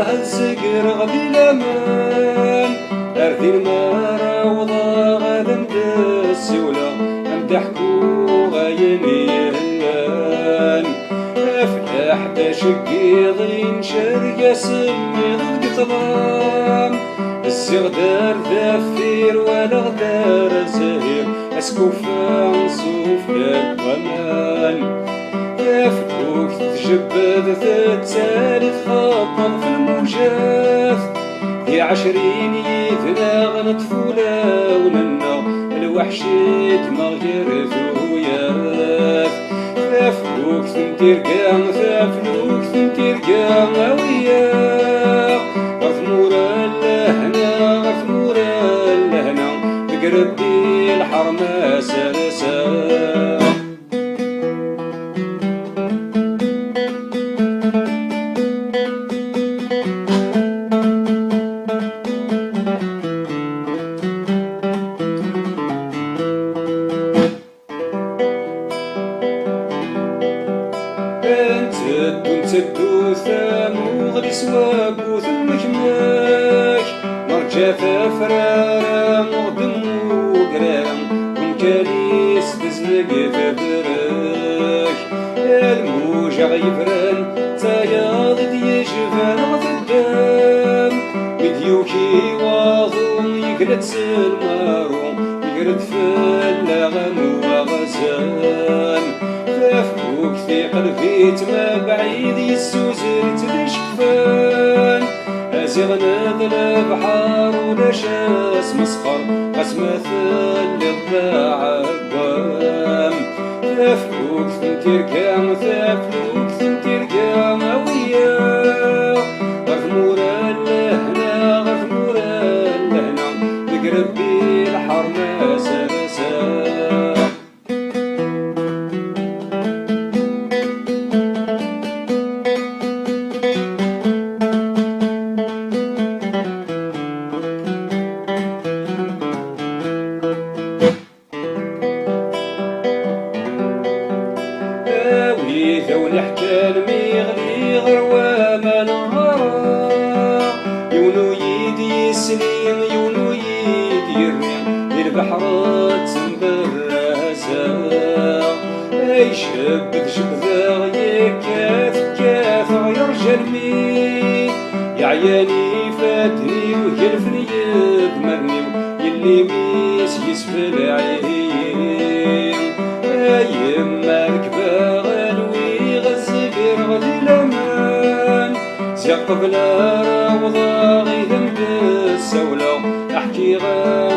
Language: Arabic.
هالزقر غدي لمان أرثي المارا وضا غادا ندس ولا ندحكو غايني هلان أفلاح باشقي ضين شرقة سمي ضد قطلام الزغدار ذافير ولا غدار زهير أسكوفا نصوف للضمان فلوك تجبد تتسالي تخطل في الموجات دي 20 يتناغ طفولة وننا الوحش تمغير ذويات فلوك تنتير كام فلوك تنتير كام وياه غثمورا لهنا غثمورا لهنا بقربي الحرمة سرسا تدو ثامو غدي سوابو ثمك ماك مرجع فرارا مغدم وقرام ونكاليس تزنق فبراك الموج غيفران تايا ضد يجفان غتدام ويديوكي واضو يقرد سلمارو يقرد فلاغم وغزان فلوك في قلبي تما بعيد يسوزر تدشكفان أزيغنا ذا بحار ولا شاس مسخر قسمة للضاع قام فلوك تنتير كام فلوك تنتير كام وياه غثمورا لهنا غثمورا لهنا بقربي الحرمة سرسا ذول حكال ميغلي غروا ما نهار يونو يدي يسليم يونو يدي يرمي للبحرات تنبرازا اي شبد جبذا يكاث كاث يرجع المي يا عياني فاتني ويلفني يضمرني يلي ميس يسفل عين يما ركبا قبل روضة غيثم بالسولة أحكي غير